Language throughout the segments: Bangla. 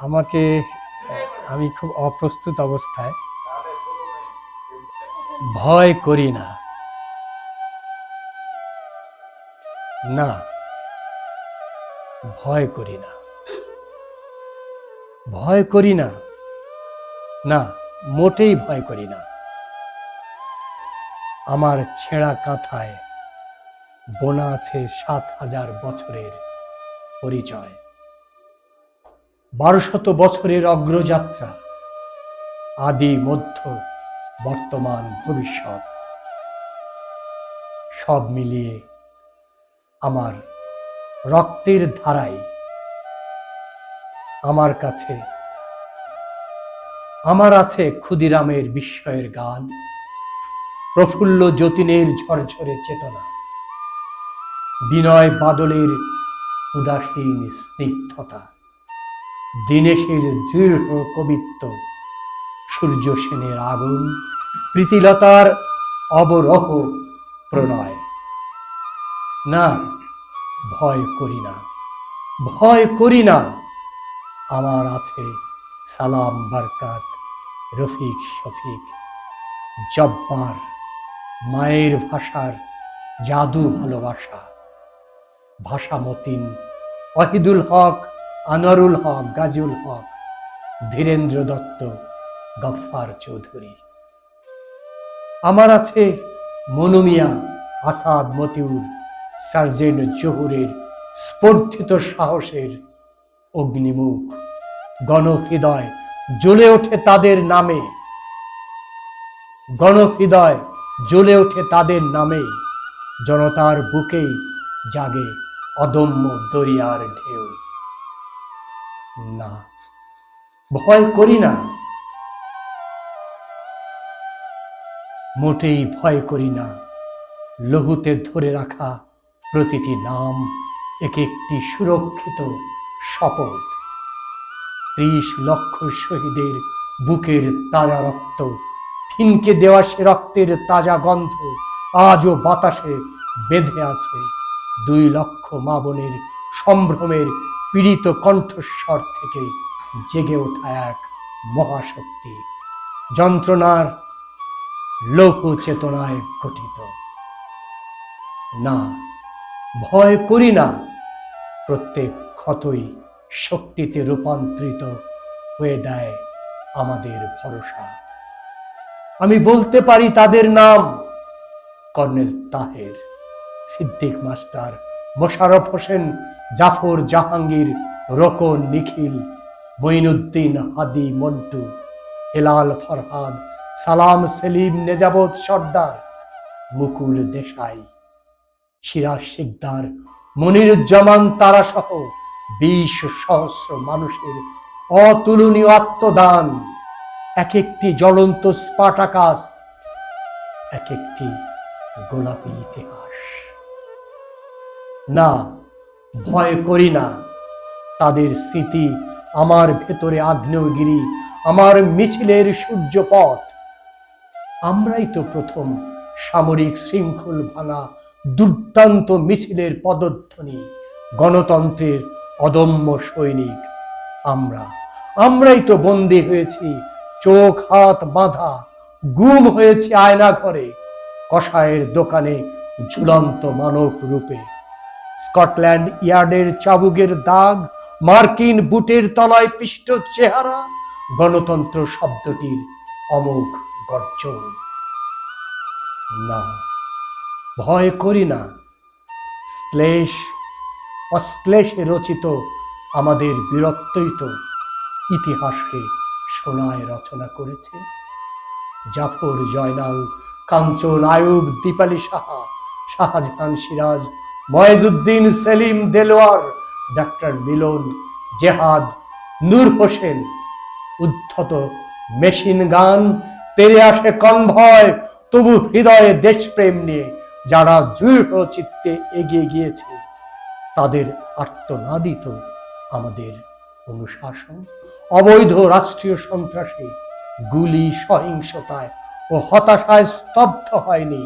আমাকে আমি খুব অপ্রস্তুত অবস্থায়। ভয় করি না, না ভয় করি না, ভয় করি না, না মোটেই ভয় করি না। আমার ছেঁড়া কাঁথায় বোনা আছে ৭,০০০ বছরের পরিচয়, ১২০০ বছরের অগ্রযাত্রা, আদি মধ্য বর্তমান ভবিষ্যৎ, সব মিলিয়ে আমার রক্তের ধারায় আমার কাছে আমার আছে ক্ষুদিরামের বিস্ময়ের গান, প্রফুল্ল যতীনের ঝরঝরে চেতনা, বিনয় বাদলের উদাসীন স্নিগ্ধতা, দীনেশের দৃঢ় কবিত্ব, সূর্য সেনের আগুন, প্রীতিলতার অবরহ প্রণয়। না, ভয় করি না, ভয় করি না। আমার আছে সালাম, বারকাত, রফিক, শফিক, জব্বার, মায়ের ভাষার জাদু ভালোবাসা, ভাষামতিন, ওয়াহিদুল হক, আনোয়ারুল হক, গাজীউল হক, ধীরেন্দ্র দত্ত, গফফার চৌধুরী। আমার আছে মনু মিয়া, আসাদ, মতিউর, সার্জেন্ট জহুরের স্পর্ধিত সাহসের অগ্নিমুখ, গণহৃদয় জ্বলে ওঠে তাদের নামে, গণহৃদয় জ্বলে ওঠে তাদের নামে, জনতার বুকেই জাগে অদম্য দরিয়ার ঢেউ। না, ভয় করি না, মোটেই ভয় করি না। লহুতে ধরে রাখা প্রতিটি নাম এক একটি সুরক্ষিত শপথ। ৩০ লক্ষ শহীদের বুকের তাজা রক্ত, ফিনকে দেওয়া সে রক্তের তাজা গন্ধ আজও বাতাসে বেঁধে আছে। ২ লক্ষ মা বোনের সম্ভ্রমের পীড়িত কণ্ঠস্বর থেকে জেগে ওঠা এক মহাশক্তি, যন্ত্রণার লৌহ চেতনায় গঠিত। না, ভয় করি না। প্রত্যেক ক্ষতই শক্তিতে রূপান্তরিত হয়ে দেয় আমাদের ভরসা। আমি বলতে পারি তাদের নাম: কর্নেল তাহের, সিদ্দিক মাস্টার, মোশাররফ হোসেন, জাফর, জাহাঙ্গীর, রোকন, নিখিল, মঈনুদ্দিন, হাদি, মন্টু, হেলাল, ফরহাদ, সালাম, সেলিম, নেজাবত সর্দার, মুকুল দেশাই, সিরাজ শিকদার, মনিরুজ্জামান তারা সহ ২০ সহস্র মানুষের অতুলনীয় আত্মদান, এক একটি জ্বলন্ত স্পাটাকাস, এক একটি গোলাপি ইতিহাস। না, ভয় করি না। তাদের স্মৃতি আমার ভেতরে আগ্নেয়গিরি, আমার মিছিলের সূর্যপথ। আমরাই তো প্রথম সামরিক শৃঙ্খল ভাঙা দুর্দান্ত মিছিলের পদধ্বনি, গণতন্ত্রের অদম্য সৈনিক। আমরাই তো বন্দী হয়েছি চোখ হাত বাঁধা, গুম হয়েছি আয়না ঘরে, কসাইয়ের দোকানে ঝুলন্ত মানব রূপে। স্কটল্যান্ড ইয়ার্ডের চাবুকের দাগ, মার্কিন বুটের তলায় পিষ্ট চেহারা, গণতন্ত্র শব্দটির অমোঘ গর্জন। না, ভয় করি না। শ্লেষ অশ্লেষে রচিত আমাদের বীরত্বই তো ইতিহাসকে সোনায় রচনা করেছে। জাফর, জয়নাল, কাঞ্চন, আয়ুব, দীপালি সাহা, শাহজাহান, সিরাজ, ময়েজউদ্দিন, সেলিম, দেলোয়ার, ডাক্তার মিলন, জেহাদ, নূর হোসেন, উদ্ধত মেশিন গান, তেরে আসে কনভয়, তবু হৃদয়ে দেশপ্রেম নিয়ে যারা দৃঢ় চিত্তে এগিয়ে গিয়েছে, তাদের আর্তনাদই তো আমাদের অনুশাসন। অবৈধ রাষ্ট্রীয় সন্ত্রাসী, গুলি, সহিংসতায় ও হতাশায় স্তব্ধ হয়নি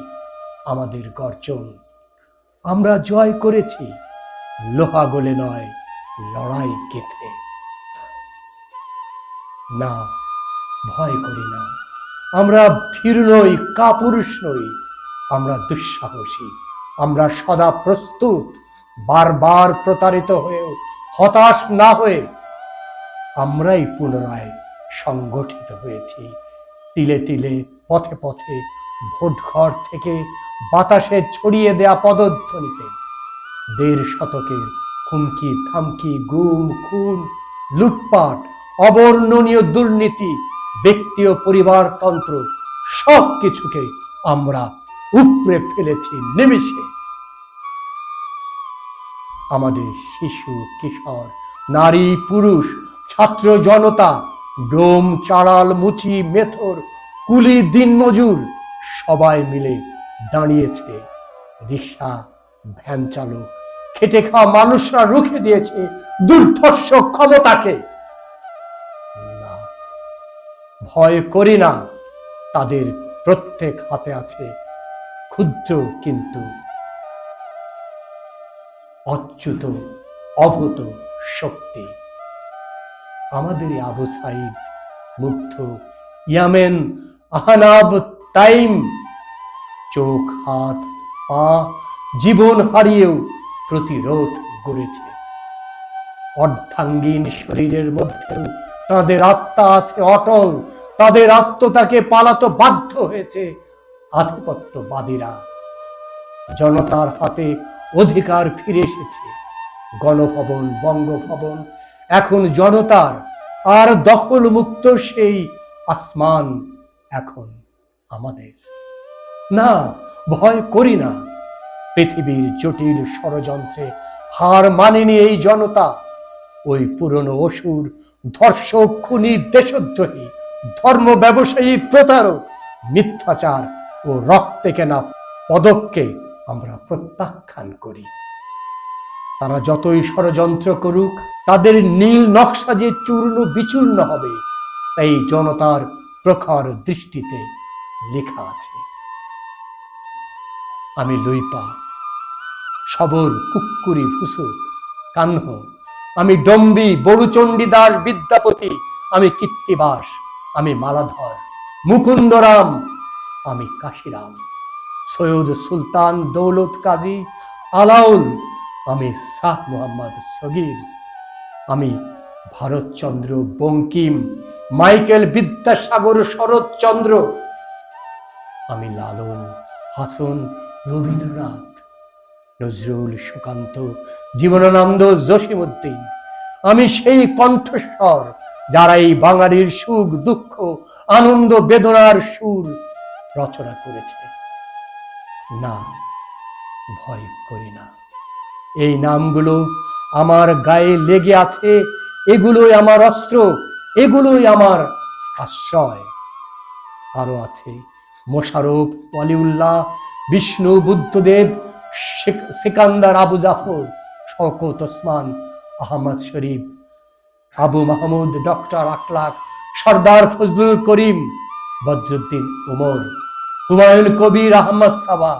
আমাদের গর্জন। আমরা জয় করেছি লোহা গলে নয়, লড়াই গেথে। না, ভয় করি না। আমরা ভীরু নই, কাপুরুষ নই, আমরা দুঃসাহসী, আমরা সদা প্রস্তুত। বারবার প্রতারিত হয়েও হতাশ না হয়ে আমরাই পুনরায় সংগঠিত হয়েছি। তিলে তিলে, পথে পথে, ভোটঘর থেকে বাতাসে ছড়িয়ে দেয়া পদধ্বনিতে ১.৫ শতকের হুমকি থামকি, গুম খুন, লুটপাট, অবর্ণনীয় দুর্নীতি, ব্যক্তি ও পরিবারতন্ত্র সব কিছুকে আমরা উপড়ে ফেলেছি নিমিষে। আমাদের শিশু, কিশোর, নারী, পুরুষ, ছাত্র জনতা, ডোম, চাড়াল, মুচি, মেথর, কুলি, দিনমজুর সবাই মিলে দাঁড়িয়েছে। রিক্সা, ভ্যান চালক, খেটে খাওয়া মানুষরা রুখে দিয়েছে দুর্ধর্ষ ক্ষমতাকে। না, ভয় করি না। তাদের প্রত্যেক হাতে আছে ক্ষুদ্র কিন্তু অচ্যুত, অভূত শক্তি। আমাদের আবু সাইদ, মুগ্ধ, ইয়ামেন, আহনাব, তাইম চোখ, হাত, পা, জীবন হারিয়েও প্রতিরোধ গড়েছে। অর্ধাঙ্গীন শরীরের মধ্যেও তাদের আত্মা আছে অটল। তাদের আত্মতাকে পালাতে বাধ্য হয়েছে আধিপত্যবাদীরা। জনতার হাতে অধিকার ফিরে এসেছে। গণভবন, বঙ্গভবন এখন জনতার, আর দখল মুক্ত সেই আসমান এখন আমাদের। না, ভয় করি না। পৃথিবীর জটিল ষড়যন্ত্রে হার মানেনি এই জনতা। ওই পুরনো অসুর, ধর্ষক, খুনি, দেশদ্রোহী, ধর্ম ব্যবসায়ী, প্রতারক, মিথ্যাচার ও রক্তে কেনা পদককে আমরা প্রত্যাখ্যান করি। তারা যতই ষড়যন্ত্র করুক, তাদের নীল নকশা যে চূর্ণ বিচূর্ণ হবে, তাই জনতার প্রখর দৃষ্টিতে লেখা আছে। আমি লুইপা, সবর, কুক্কুরি, ভুসুক, কাহ্ন, আমি ডম্বি, বড়ুচণ্ডীদাস, বিদ্যাপতি, আমি কীর্তিবাস, আমি মালাধর, মুকুন্দরাম, আমি কাশিরাম, সৈয়দ সুলতান, দৌলত কাজী, আলাউল, আমি শাহ মোহাম্মদ সগীর, আমি ভারতচন্দ্র, বঙ্কিম, মাইকেল, বিদ্যাসাগর, শরৎচন্দ্র, আমি লালন, হাসন, রবীন্দ্রনাথ, নজরুল, সুকান্ত, জীবনানন্দ, জসীমউদ্দিন। আমি সেই কণ্ঠস্বর যারা এই বাঙালির সুখ, দুঃখ, আনন্দ, বেদনার সুর রচনা করেছে। না, ভয় করি না। এই নামগুলো আমার গায়ে লেগে আছে। এগুলোই আমার অস্ত্র, এগুলোই আমার আশ্রয়। আরো আছে মোশাররফ, ওয়ালিউল্লাহ, বিষ্ণু, বুদ্ধদেব, সিকান্দার, আবু জাফর, শওকত ওসমান, আহমদ শরীফ, আবু মাহমুদ, ডক্টর আখলাক, সর্দার ফজলুল করিম, বদরুদ্দিন উমর, হুমায়ুন কবির, আহমদ সাবা,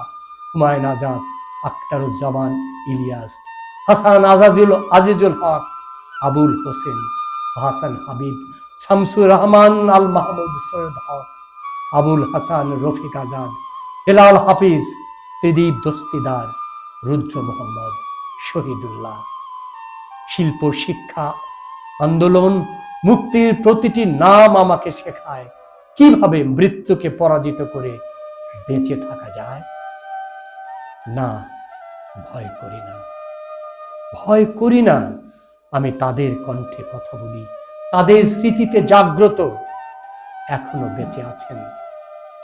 হুমায়ুন আজাদ, আখতারুজ্জামান, ইলিয়াস, হাসান আজিজুল হক, আবুল হোসেন, হাসান হাবিব, শামসুর রহমান, আল মাহমুদ, সৈয়দ হক, আবুল হাসান, রফিক আজাদ, হেলাল হাফিজ, ত্রিদীপ দস্তিদার, রুদ্র মোহাম্মদ, শহীদুল্লাহ। শিল্প, শিক্ষা, আন্দোলন, মুক্তির প্রতিটি নাম আমাকে শেখায় কিভাবে মৃত্যুকে পরাজিত করে বেঁচে থাকা যায়। না, ভয় করি না, ভয় করি না। আমি তাদের কণ্ঠে কথা বলি, তাদের স্মৃতিতে জাগ্রত। এখনো বেঁচে আছেন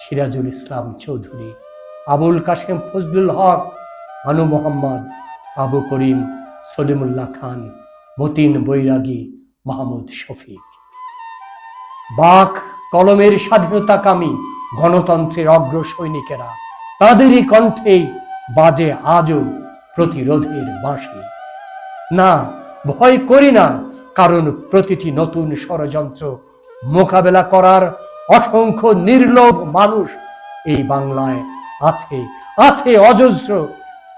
সিরাজুল ইসলাম চৌধুরী, আবুল কাশেম ফজলুল হক, আনু মোহাম্মদ, আবু করিম, সলিমুল্লাহ খান, মতিন বৈরাগী, মাহমুদ শফিক। বাক কলমের স্বাধীনতাকামী গণতন্ত্রের অগ্র সৈনিকেরা, তাদেরই কণ্ঠেই বাজে আজও প্রতিরোধের বাঁশি। না, ভয় করি না, কারণ প্রতিটি নতুন ষড়যন্ত্র মোকাবেলা করার অসংখ্য নির্লোভ মানুষ এই বাংলায় আছে। আছে অজস্র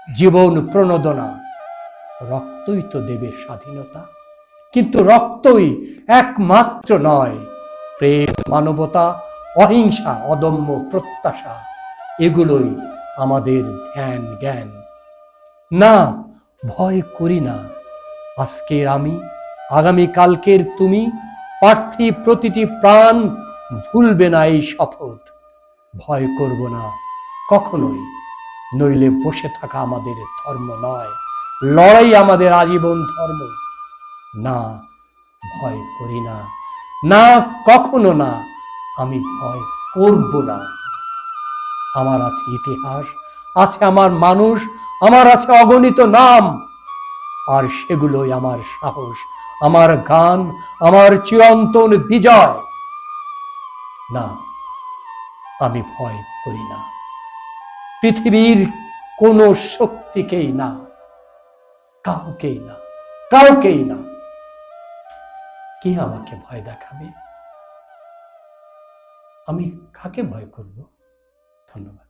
জীবন প্রণোদনা। রক্তই তো দেবে স্বাধীনতা, কিন্তু রক্তই একমাত্র নয়। প্রেম, মানবতা, অহিংসা, অদম্য প্রত্যাশা, এগুলোই আমাদের ধ্যান জ্ঞান। না, ভয় করি না। আজকের আমি, আগামীকালকের তুমি, পার্থিব প্রতিটি প্রাণ ভুলবে না এই শপথ। ভয় করব না কখনোই, নইলে বসে থাকা আমাদের ধর্ম নয়, লড়াই আমাদের আজীবন ধর্ম। না, ভয় করি না, না কখনো না, আমি ভয় করব না। আমার আছে ইতিহাস, আছে আমার মানুষ, আমার আছে অগণিত নাম, আর সেগুলোই আমার সাহস, আমার গান, আমার চিরন্তন বিজয়। না, আমি ভয় করি না পৃথিবীর কোন শক্তিকেই না, কাউকেই না, কাউকেই না। কে আমাকে ভয় দেখাবে? আমি কাকে ভয় করব? ধন্যবাদ।